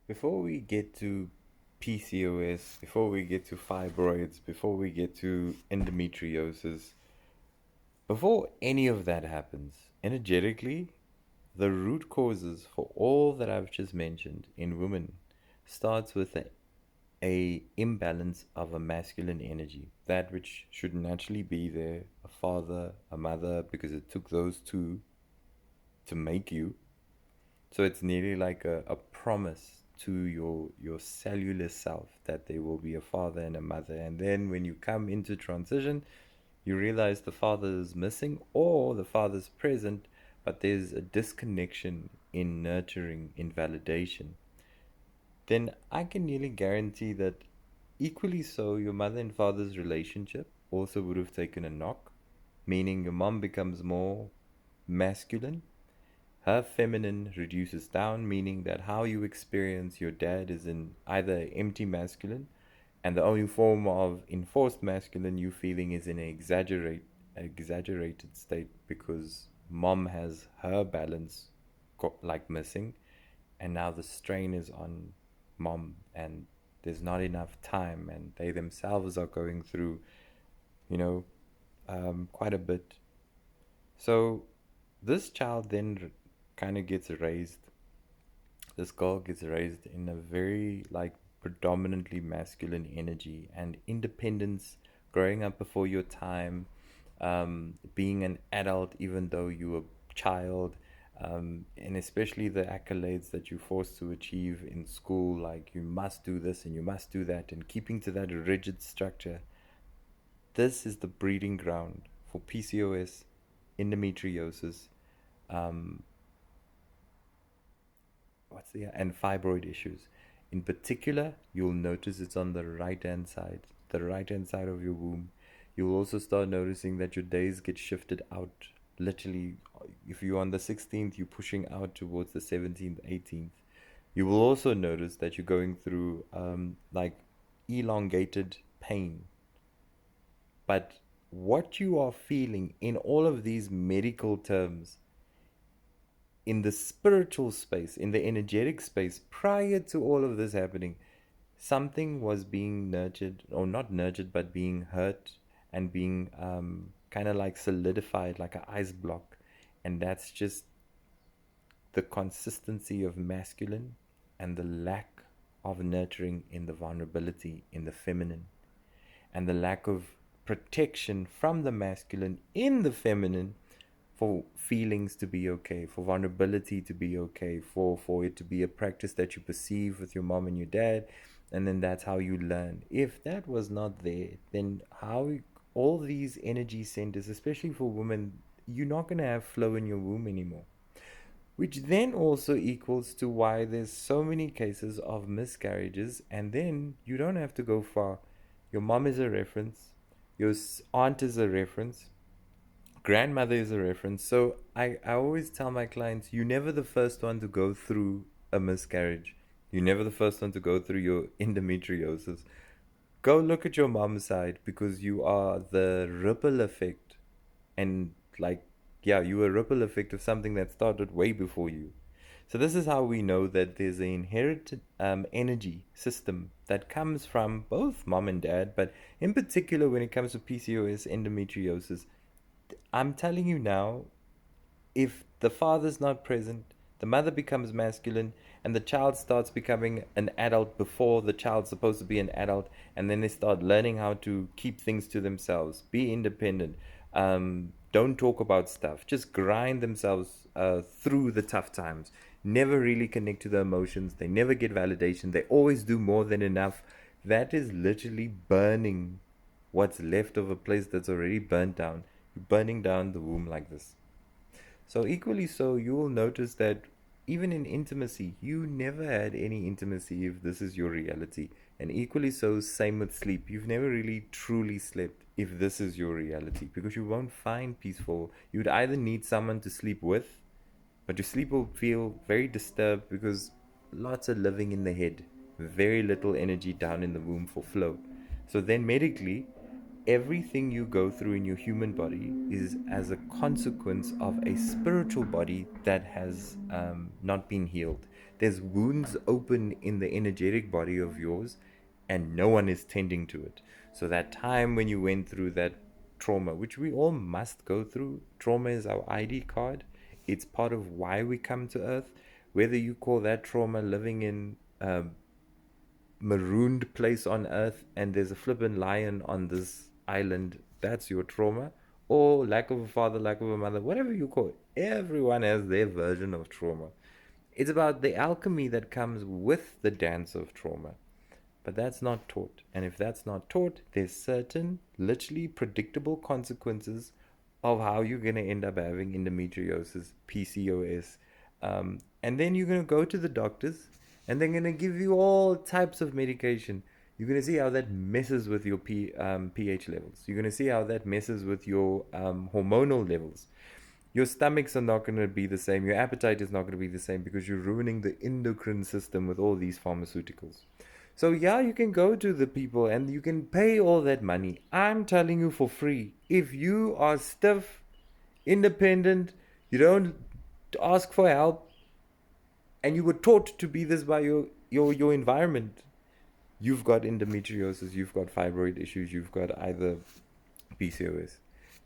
Before we get to PCOS, before we get to fibroids, before we get to endometriosis, before any of that happens, energetically, the root causes for all that I've just mentioned in women starts with a imbalance of a masculine energy, that which should naturally be there, a father, a mother, because it took those two to make you. So it's nearly like a promise to your cellular self that there will be a father and a mother. And then when you come into transition, you realize the father is missing or the father's present, but there's a disconnection in nurturing, in validation. Then I can nearly guarantee that equally so, your mother and father's relationship also would have taken a knock, meaning your mom becomes more masculine, her feminine reduces down, meaning that how you experience your dad is in either empty masculine, and the only form of enforced masculine you feeling is in an exaggerated state because mom has her balance like missing, and now the strain is on mom, and there's not enough time, and they themselves are going through, you know, quite a bit. So this child then kind of gets raised, this girl gets raised in a very like predominantly masculine energy and independence, growing up before your time, being an adult even though you were a child, and especially the accolades that you're forced to achieve in school, like you must do this and you must do that, and keeping to that rigid structure. This is the breeding ground for PCOS, endometriosis, um, and fibroid issues. In particular, you'll notice it's on the right hand side of your womb. You'll also start noticing that your days get shifted out. Literally, if you're on the 16th, you're pushing out towards the 17th, 18th. You will also notice that you're going through like elongated pain. But what you are feeling in all of these medical terms, in the spiritual space, in the energetic space, prior to all of this happening, something was being nurtured, or not nurtured, but being hurt and being kind of like solidified like an ice block. And that's just the consistency of masculine and the lack of nurturing in the vulnerability in the feminine, and the lack of protection from the masculine in the feminine, for feelings to be okay, for vulnerability to be okay, for it to be a practice that you perceive with your mom and your dad, and then that's how you learn. If that was not there, then how all these energy centers, especially for women, you're not going to have flow in your womb anymore. Which then also equals to why there's so many cases of miscarriages, and then you don't have to go far. Your mom is a reference, your aunt is a reference, grandmother is a reference. So I always tell my clients, you're never the first one to go through a miscarriage. You're never the first one to go through your endometriosis. Go look at your mom's side, because you are the ripple effect. And like, yeah, you are a ripple effect of something that started way before you. So this is how we know that there's an inherited energy system that comes from both mom and dad, but in particular when it comes to PCOS, endometriosis, I'm telling you now, if the father's not present, the mother becomes masculine, and the child starts becoming an adult before the child's supposed to be an adult, and then they start learning how to keep things to themselves, be independent, don't talk about stuff, just grind themselves through the tough times, never really connect to the emotions, they never get validation, they always do more than enough. That is literally burning what's left of a place that's already burnt down. You're burning down the womb like this. So, equally so, you will notice that even in intimacy, you never had any intimacy if this is your reality. And equally so, same with sleep. You've never really truly slept if this is your reality, because you won't find peaceful. You would either need someone to sleep with, but your sleep will feel very disturbed because lots of living in the head, very little energy down in the womb for flow. So then medically, everything you go through in your human body is as a consequence of a spiritual body that has not been healed. There's wounds open in the energetic body of yours, and no one is tending to it. So, that time when you went through that trauma, which we all must go through, trauma is our ID card. It's part of why we come to Earth. Whether you call that trauma living in marooned place on earth and there's a flippin' lion on this island, that's your trauma. Or lack of a father, lack of a mother, whatever you call it. Everyone has their version of trauma. It's about the alchemy that comes with the dance of trauma. But that's not taught. And if that's not taught, there's certain, literally predictable consequences of how you're going to end up having endometriosis, PCOS. And then you're going to go to the doctors and they're going to give you all types of medication. You're going to see how that messes with your pH levels. You're going to see how that messes with your hormonal levels. Your stomachs are not going to be the same. Your appetite is not going to be the same because you're ruining the endocrine system with all these pharmaceuticals. So, yeah, you can go to the people and you can pay all that money. I'm telling you for free. If you are stiff, independent, you don't ask for help, and you were taught to be this by your environment, you've got endometriosis, you've got fibroid issues, you've got either PCOS.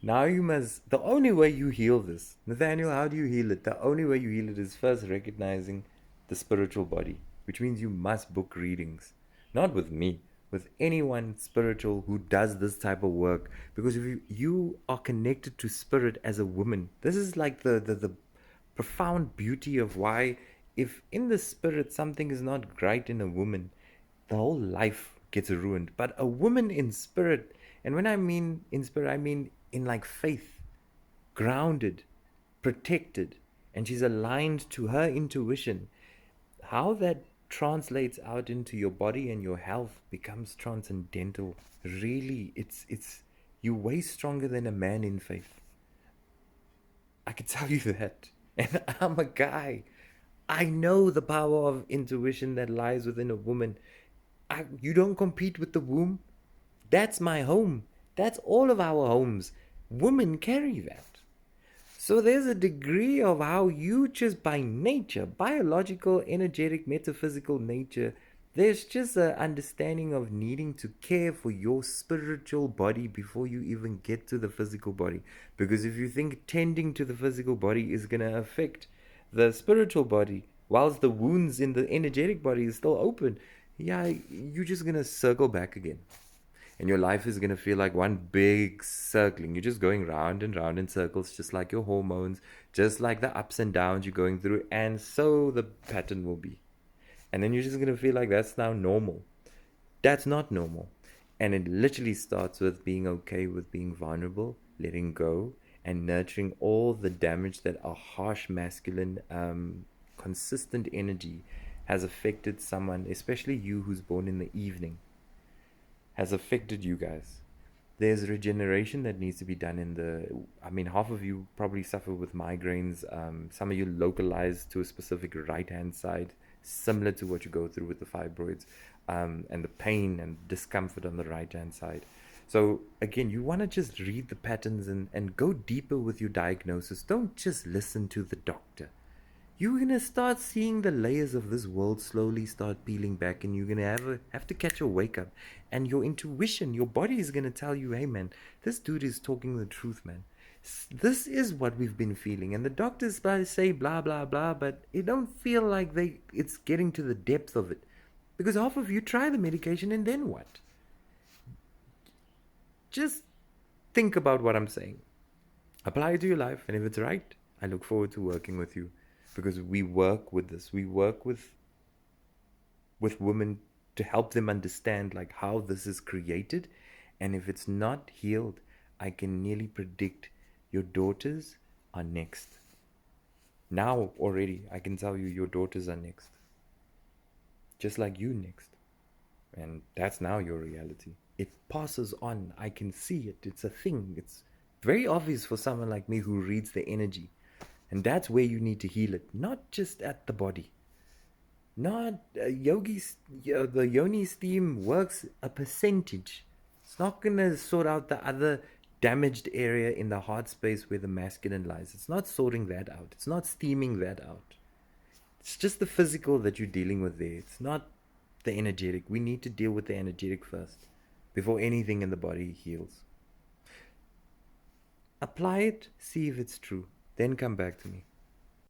Now you must, the only way you heal this, Nathaniel, how do you heal it? The only way you heal it is first recognizing the spiritual body, which means you must book readings. Not with me, with anyone spiritual who does this type of work. Because if you are connected to spirit as a woman, this is like the profound beauty of why, if in the spirit something is not right in a woman, the whole life gets ruined. But a woman in spirit, and when I mean in spirit, I mean in like faith, grounded, protected, and she's aligned to her intuition. How that translates out into your body and your health becomes transcendental. Really, it's you way stronger than a man in faith. I can tell you that. And I'm a guy. I know the power of intuition that lies within a woman. You don't compete with the womb. That's my home. That's all of our homes. Women carry that. So there's a degree of how you just by nature, biological, energetic, metaphysical nature, there's just an understanding of needing to care for your spiritual body before you even get to the physical body. Because if you think tending to the physical body is going to affect the spiritual body, whilst the wounds in the energetic body is still open, yeah, you're just going to circle back again. And your life is going to feel like one big circling. You're just going round and round in circles, just like your hormones, just like the ups and downs you're going through. And so the pattern will be. And then you're just going to feel like that's now normal. That's not normal. And it literally starts with being okay with being vulnerable, letting go, and nurturing all the damage that a harsh masculine, consistent energy has affected someone, especially you who's born in the evening, has affected you guys. There's regeneration that needs to be done in the. I mean, half of you probably suffer with migraines. Some of you localized to a specific right hand side, similar to what you go through with the fibroids, and the pain and discomfort on the right hand side. So, again, you want to just read the patterns and go deeper with your diagnosis. Don't just listen to the doctor. You're gonna start seeing the layers of this world slowly start peeling back, and you're gonna have to catch a wake up. And your intuition, your body is gonna tell you, hey man, this dude is talking the truth, man. This is what we've been feeling. And the doctors say blah blah blah, but it don't feel like it's getting to the depth of it. Because half of you try the medication and then what? Just think about what I'm saying. Apply it to your life, and if it's right, I look forward to working with you. Because we work with this. We work with women to help them understand like how this is created. And if it's not healed, I can nearly predict your daughters are next. Now already, I can tell you your daughters are next. Just like you next. And that's now your reality. It passes on. I can see it. It's a thing. It's very obvious for someone like me who reads the energy. And that's where you need to heal it, not just at the body. Not the yoni steam works a percentage. It's not going to sort out the other damaged area in the heart space where the masculine lies. It's not sorting that out. It's not steaming that out. It's just the physical that you're dealing with there. It's not the energetic. We need to deal with the energetic first before anything in the body heals. Apply it, see if it's true. Then come back to me.